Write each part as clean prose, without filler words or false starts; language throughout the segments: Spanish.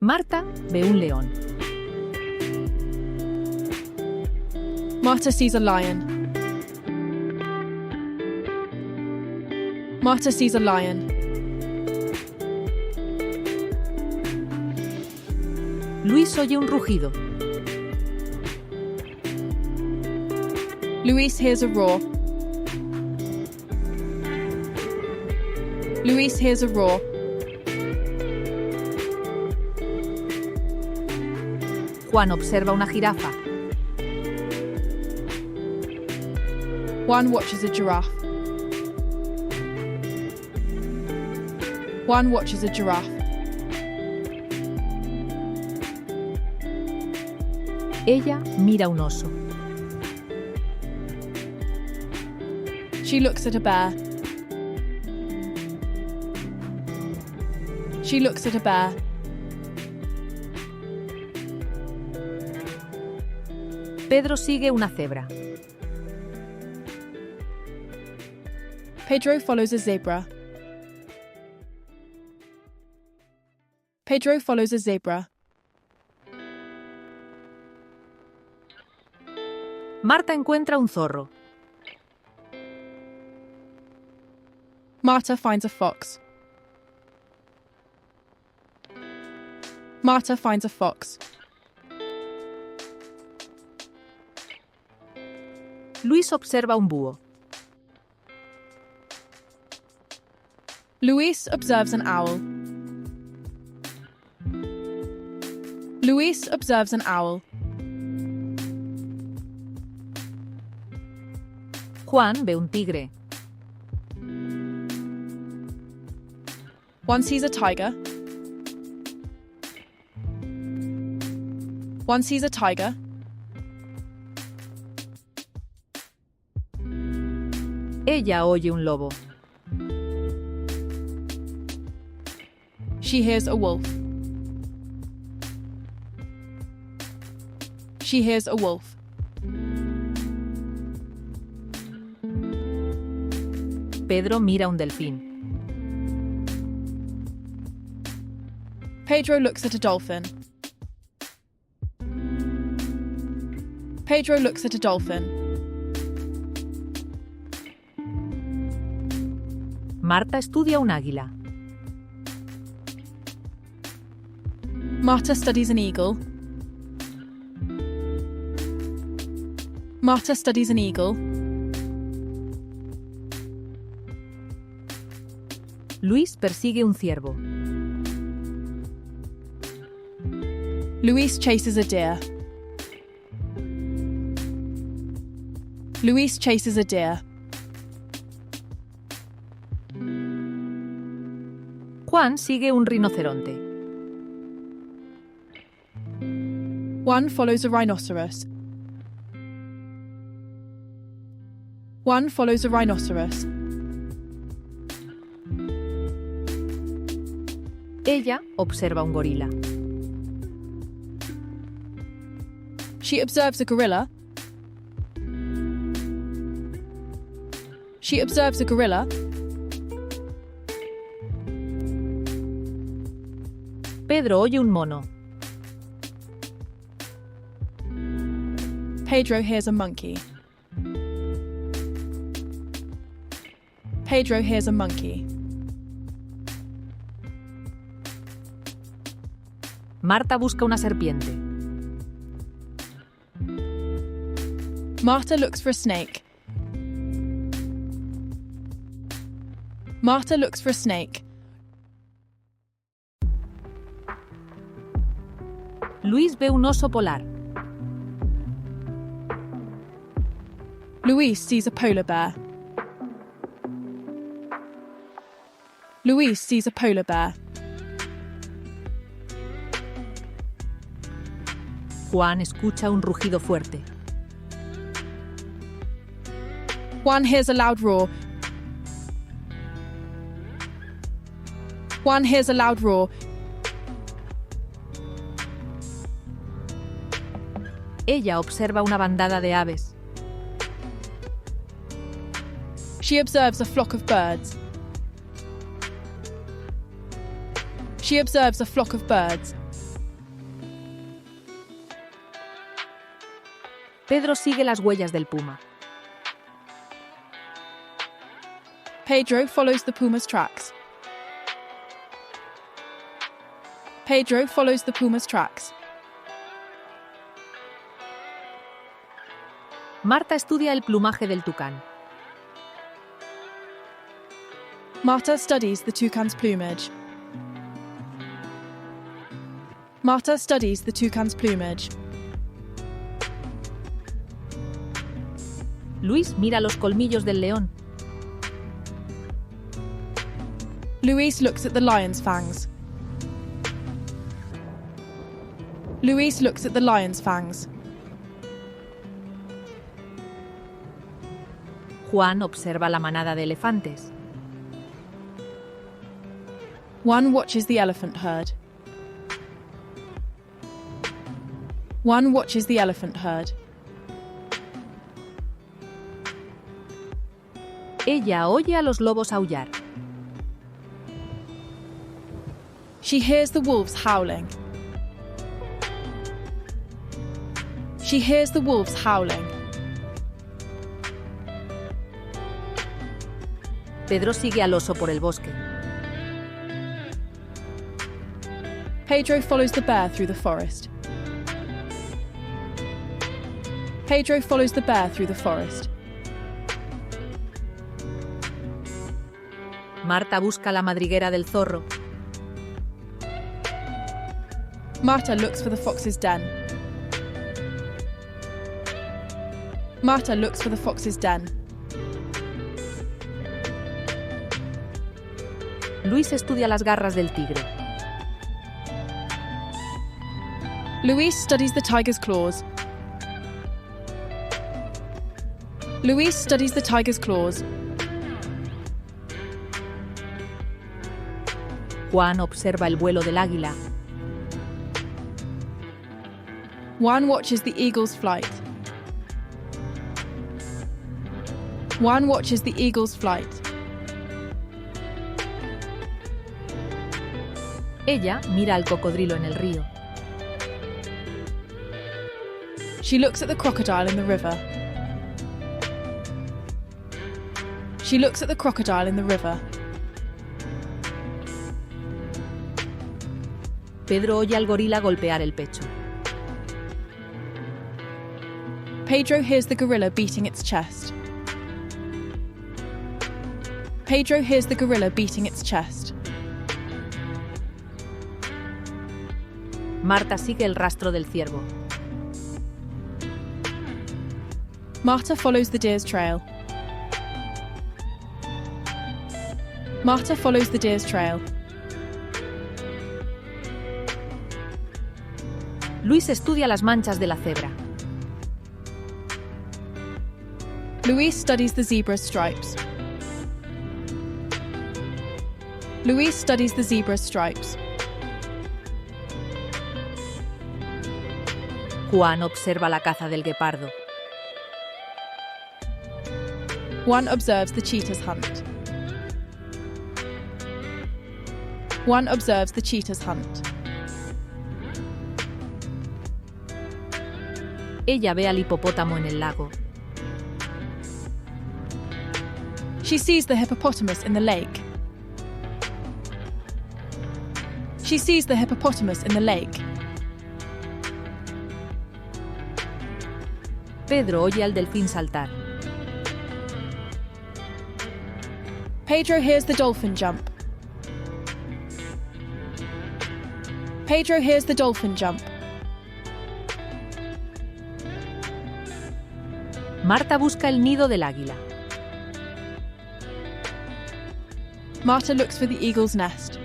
Marta ve un león. Marta sees a lion. Marta sees a lion. Luis oye un rugido. Luis hears a roar. Luis hears a roar. Juan observa una jirafa. Juan watches a giraffe. Juan watches a giraffe. Ella mira un oso. She looks at a bear. She looks at a bear. Pedro sigue una cebra. Pedro follows a zebra. Pedro follows a zebra. Marta encuentra un zorro. Marta finds a fox. Marta finds a fox. Luis observa un búho. Luis observes an owl. Luis observes an owl. Juan ve un tigre. One sees a tiger. One sees a tiger. Ella oye un lobo. She hears a wolf. She hears a wolf. Pedro mira un delfín. Pedro looks at a dolphin. Pedro looks at a dolphin. Marta estudia un águila. Marta studies an eagle. Marta studies an eagle. Luis persigue un ciervo. Luis chases a deer. Luis chases a deer. Juan sigue un rinoceronte. One follows a rhinoceros. One follows a rhinoceros. Ella observa un gorila. She observes a gorilla. She observes a gorilla. Pedro oye un mono. Pedro hears a monkey. Pedro hears a monkey. Marta busca una serpiente. Marta looks for a snake. Marta looks for a snake. Luis ve un oso polar. Luis sees a polar bear. Luis sees a polar bear. Juan escucha un rugido fuerte. Juan hears a loud roar. Juan hears a loud roar. Ella observa una bandada de aves. She observes a flock of birds. She observes a flock of birds. Pedro sigue las huellas del puma. Pedro follows the puma's tracks. Pedro follows the puma's tracks. Marta estudia el plumaje del tucán. Marta studies the toucan's plumage. Marta studies the toucan's plumage. Luis mira los colmillos del león. Luis looks at the lion's fangs. Luis looks at the lion's fangs. Juan observa la manada de elefantes. Juan watches the elephant herd. Juan watches the elephant herd. Ella oye a los lobos aullar. She hears the wolves howling. She hears the wolves howling. Pedro sigue al oso por el bosque. Pedro follows the bear through the forest. Pedro follows the bear through the forest. Marta busca la madriguera del zorro. Marta looks for the fox's den. Marta looks for the fox's den. Luis estudia las garras del tigre. Luis studies the tiger's claws. Luis studies the tiger's claws. Juan observa el vuelo del águila. Juan watches the eagle's flight. Juan watches the eagle's flight. Ella mira al cocodrilo en el río. She looks at the crocodile in the river. She looks at the crocodile in the river. Pedro oye al gorila golpear el pecho. Pedro hears the gorilla beating its chest. Pedro hears the gorilla beating its chest. Marta sigue el rastro del ciervo. Marta follows the deer's trail. Marta follows the deer's trail. Luis estudia las manchas de la cebra. Luis studies the zebra's stripes. Luis studies the zebra's stripes. Juan observa la caza del guepardo. Juan observes the cheetah's hunt. Juan observes the cheetah's hunt. Ella ve al hipopótamo en el lago. She sees the hippopotamus in the lake. She sees the hippopotamus in the lake. Pedro oye al delfín saltar. Pedro hears the dolphin jump. Pedro hears the dolphin jump. Marta busca el nido del águila. Marta looks for the eagle's nest.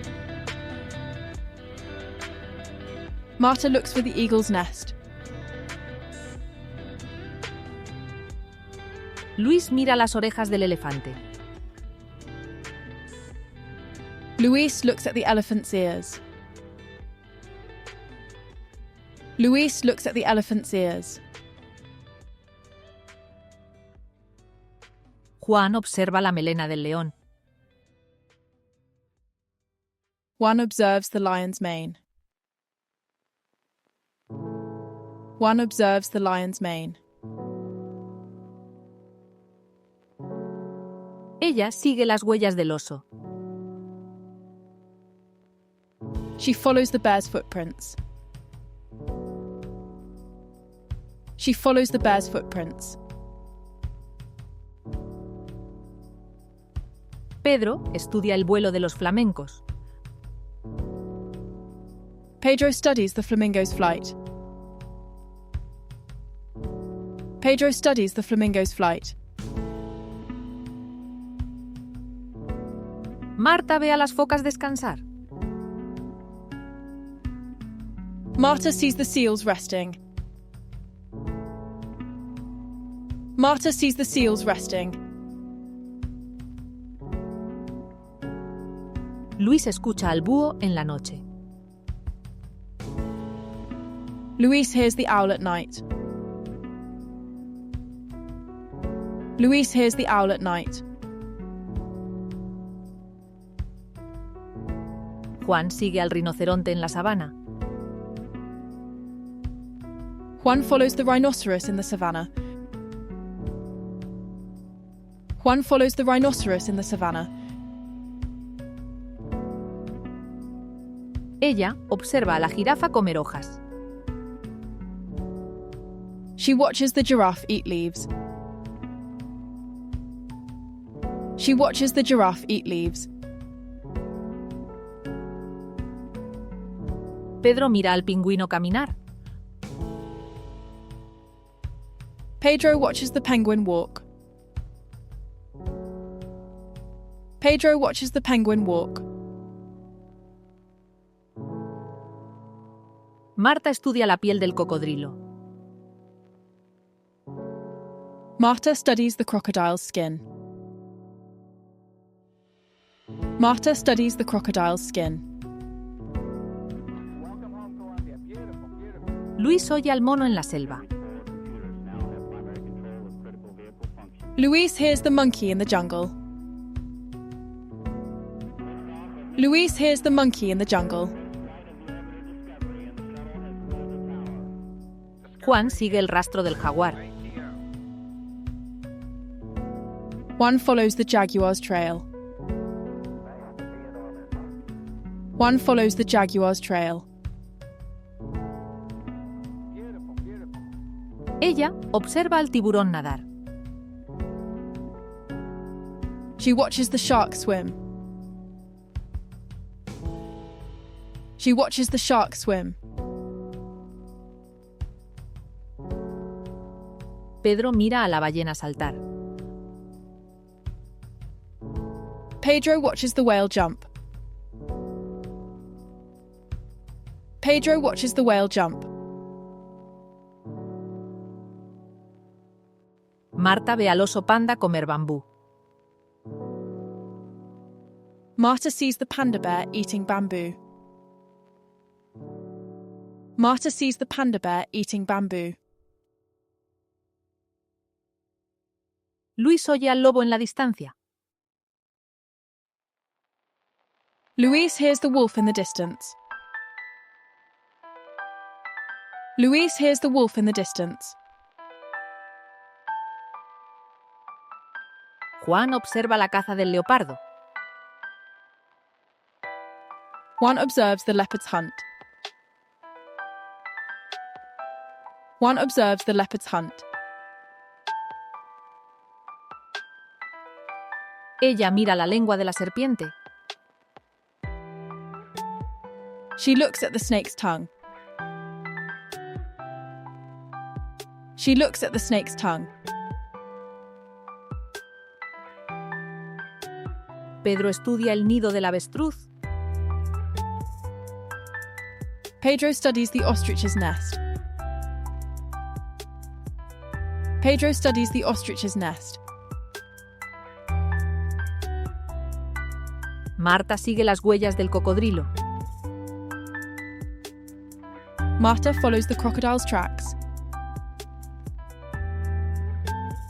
Marta looks for the eagle's nest. Luis mira las orejas del elefante. Luis looks at the elephant's ears. Luis looks at the elephant's ears. Juan observa la melena del león. Juan observes the lion's mane. Juan observes the lion's mane. Ella sigue las huellas del oso. She follows the bear's footprints. She follows the bear's footprints. Pedro estudia el vuelo de los flamencos. Pedro studies the flamingo's flight. Pedro studies the flamingo's flight. Marta ve a las focas descansar. Marta sees the seals resting. Marta sees the seals resting. Luis escucha al búho en la noche. Luis hears the owl at night. Luis hears the owl at night. Juan sigue al rinoceronte en la sabana. Juan follows the rhinoceros in the savannah. Juan follows the rhinoceros in the savannah. Ella observa a la jirafa comer hojas. She watches the giraffe eat leaves. She watches the giraffe eat leaves. Pedro mira al pingüino caminar. Pedro watches the penguin walk. Pedro watches the penguin walk. Marta estudia la piel del cocodrilo. Marta studies the crocodile's skin. Marta studies the crocodile's skin. Luis oye al mono en la selva. Luis hears the monkey in the jungle. Luis hears the monkey in the jungle. Juan sigue el rastro del jaguar. Juan follows the jaguar's trail. Juan follows the jaguar's trail. Ella observa al tiburón nadar. She watches the shark swim. She watches the shark swim. Pedro mira a la ballena saltar. Pedro watches the whale jump. Pedro watches the whale jump. Marta ve al oso panda comer bambú. Marta sees the panda bear eating bamboo. Marta sees the panda bear eating bamboo. Luis oye al lobo en la distancia. Luis hears the wolf in the distance. Luis hears the wolf in the distance. Juan observa la caza del leopardo. Juan observes the leopard's hunt. Juan observes the leopard's hunt. Ella mira la lengua de la serpiente. She looks at the snake's tongue. She looks at the snake's tongue. Pedro estudia el nido del avestruz. Pedro studies the ostrich's nest. Pedro studies the ostrich's nest. Marta sigue las huellas del cocodrilo. Marta follows the crocodile's tracks.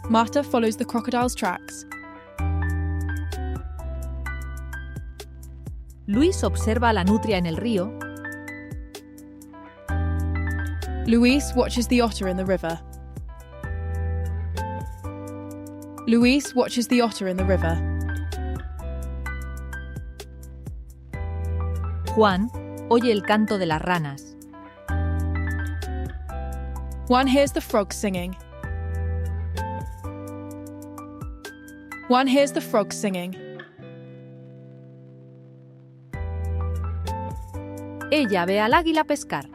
Marta follows the crocodile's tracks. Luis observa a la nutria en el río. Luis watches the otter in the river. Luis watches the otter in the river. Juan oye el canto de las ranas. Juan hears the frog singing. Juan hears the frog singing. Ella ve al águila pescar.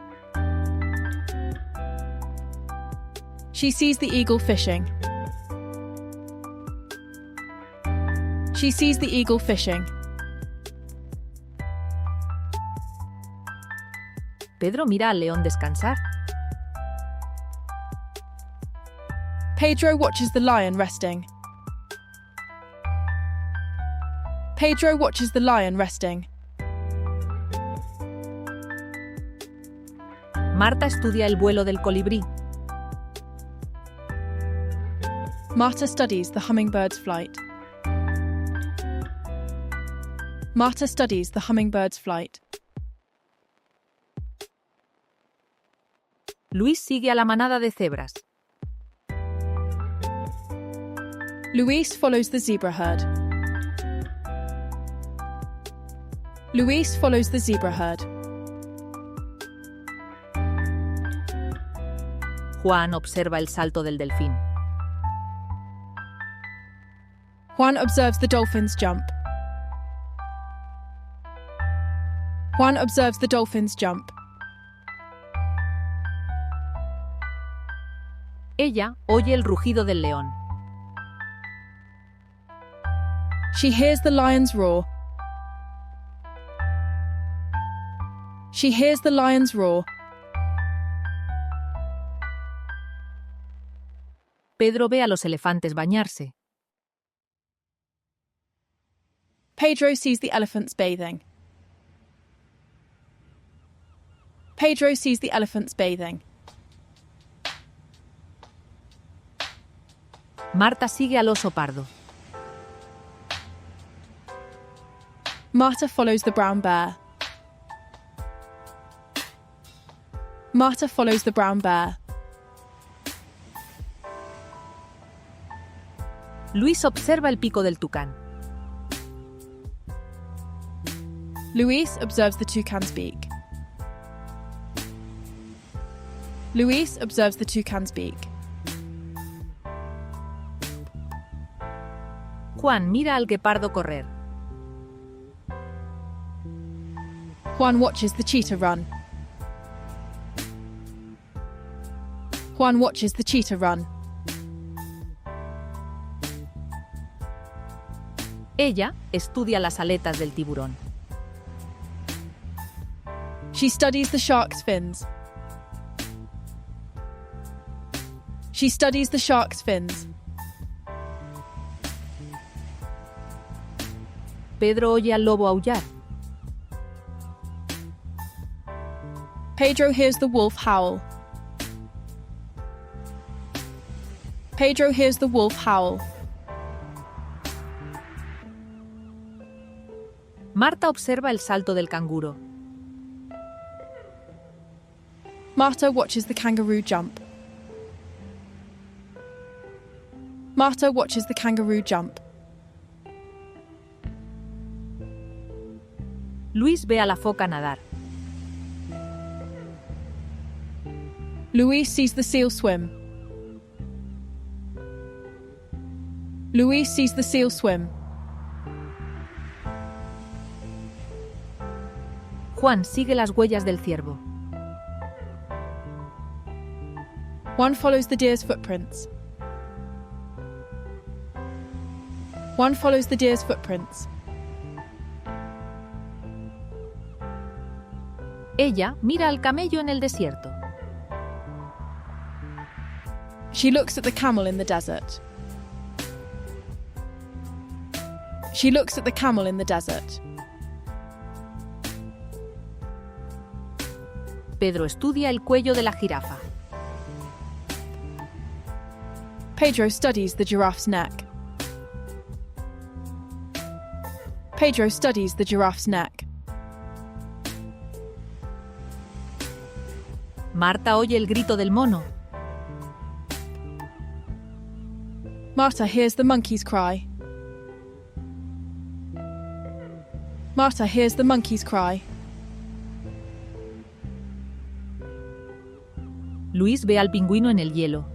She sees the eagle fishing. She sees the eagle fishing. Pedro mira al león descansar. Pedro watches the lion resting. Pedro watches the lion resting. Marta estudia el vuelo del colibrí. Marta studies the hummingbird's flight. Marta studies the hummingbird's flight. Luis sigue a la manada de cebras. Luis follows the zebra herd. Luis follows the zebra herd. Juan observa el salto del delfín. Juan observes the dolphin's jump. Juan observes the dolphin's jump. Ella oye el rugido del león. She hears the lion's roar. She hears the lion's roar. Pedro ve a los elefantes bañarse. Pedro sees the elephants bathing. Pedro sees the elephants bathing. Marta sigue al oso pardo. Marta follows the brown bear. Marta follows the brown bear. Luis observa el pico del tucán. Luis observes the toucan's beak. Luis observes the toucan's beak. Juan mira al guepardo correr. Juan watches the cheetah run. Juan watches the cheetah run. Ella estudia las aletas del tiburón. She studies the shark's fins. She studies the shark's fins. Pedro oye al lobo aullar. Pedro hears the wolf howl. Pedro hears the wolf howl. Marta observa el salto del canguro. Marta watches the kangaroo jump. Marta watches the kangaroo jump. Luis ve a la foca nadar. Luis sees the seal swim. Luis sees the seal swim. Juan sigue las huellas del ciervo. Juan follows the deer's footprints. Juan follows the deer's footprints. Ella mira al camello en el desierto. She looks at the camel in the desert. She looks at the camel in the desert. Pedro estudia el cuello de la jirafa. Pedro studies the giraffe's neck. Pedro studies the giraffe's neck. Marta oye el grito del mono. Marta hears the monkey's cry. Marta hears the monkey's cry. Luis ve al pingüino en el hielo.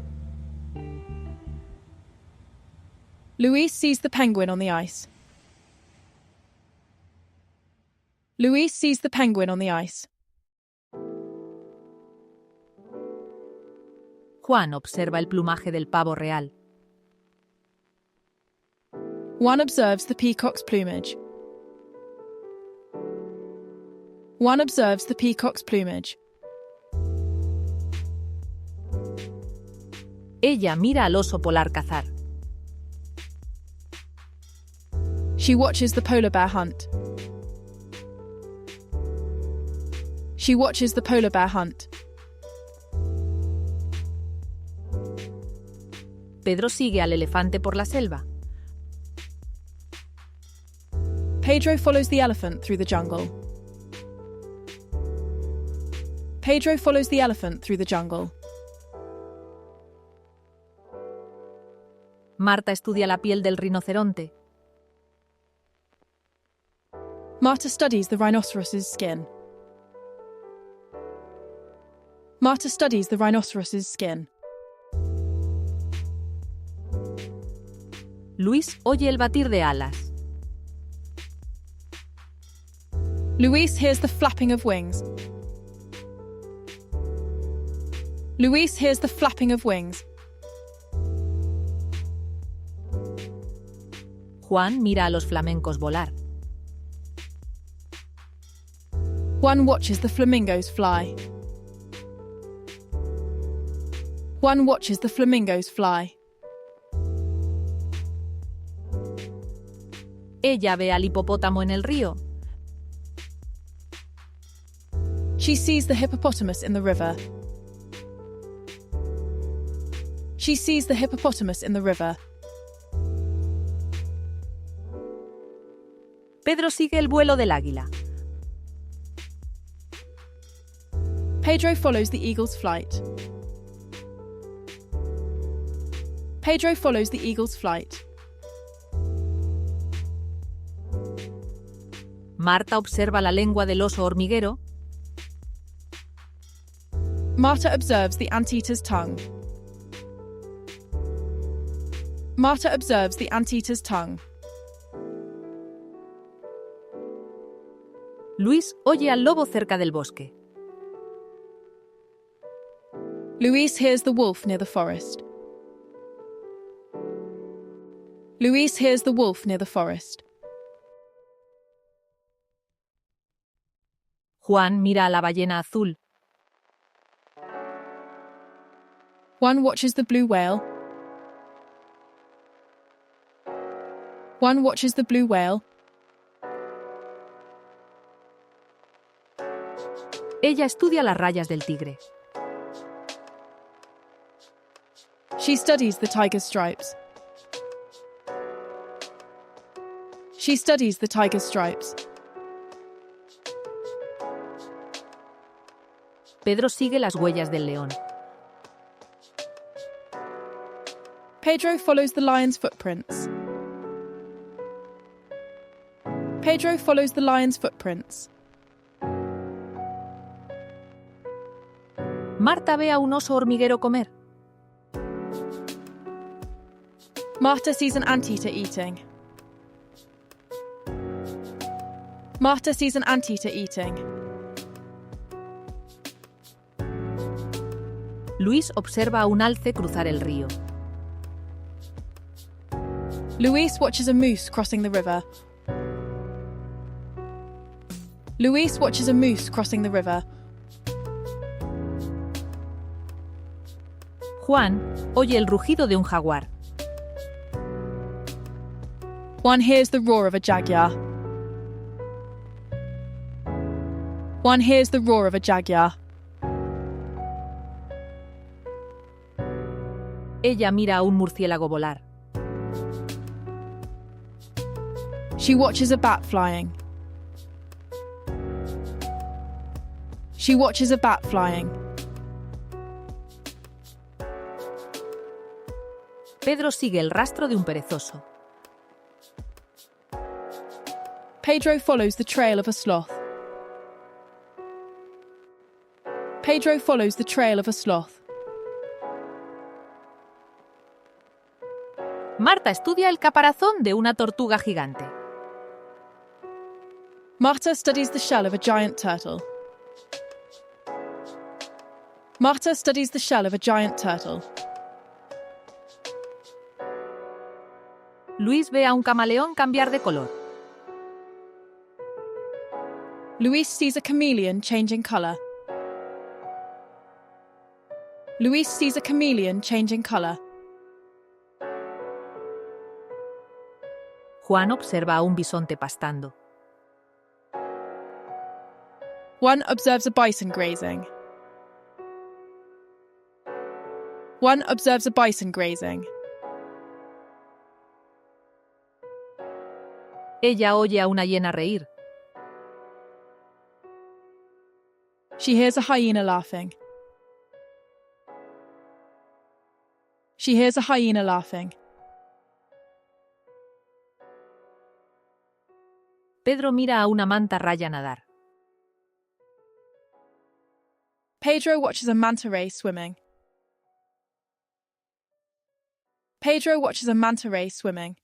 Louise sees the penguin on the ice. Louise sees the penguin on the ice. Juan observa el plumaje del pavo real. Juan observes the peacock's plumage. Juan observes the peacock's plumage. Ella mira al oso polar cazar. She watches the polar bear hunt. She watches the polar bear hunt. Pedro sigue al elefante por la selva. Pedro follows the elephant through the jungle. Pedro follows the elephant through the jungle. Marta estudia la piel del rinoceronte. Marta studies the rhinoceros's skin. Marta studies the rhinoceros's skin. Luis oye el batir de alas. Louise hears the flapping of wings. Louise hears the flapping of wings. Juan mira a los flamencos volar. Juan watches the flamingos fly. Juan watches the flamingos fly. Ella ve al hipopótamo en el río. She sees the hippopotamus in the river. She sees the hippopotamus in the river. Pedro sigue el vuelo del águila. Pedro follows the eagle's flight. Pedro follows the eagle's flight. Marta observa la lengua del oso hormiguero. Marta observes the anteater's tongue. Marta observes the anteater's tongue. Luis oye al lobo cerca del bosque. Louise hears the wolf near the forest. Louise hears the wolf near the forest. Juan mira a la ballena azul. Juan watches the blue whale. Juan watches the blue whale. Ella estudia las rayas del tigre. She studies the tiger's stripes. She studies the tiger's stripes. Pedro sigue las huellas del león. Pedro follows the lion's footprints. Pedro follows the lion's footprints. Marta ve a un oso hormiguero comer. Marta sees an anteater eating. Marta sees an anteater eating. Luis observa a un alce cruzar el río. Louise watches a moose crossing the river. Louise watches a moose crossing the river. Juan oye el rugido de un jaguar. Juan hears the roar of a jaguar. Juan hears the roar of a jaguar. Ella mira a un murciélago volar. She watches a bat flying. She watches a bat flying. Pedro sigue el rastro de un perezoso. Pedro follows the trail of a sloth. Pedro follows the trail of a sloth. Marta estudia el caparazón de una tortuga gigante. Marta studies the shell of a giant turtle. Marta studies the shell of a giant turtle. Luis ve a un camaleón cambiar de color. Luis sees a chameleon changing color. Luis sees a chameleon changing color. Juan observa a un bisonte pastando. One observes a bison grazing. One observes a bison grazing. Ella oye a una hiena reír. She hears a hyena laughing. She hears a hyena laughing. Pedro mira a una manta raya nadar. Pedro watches a manta ray swimming. Pedro watches a manta ray swimming.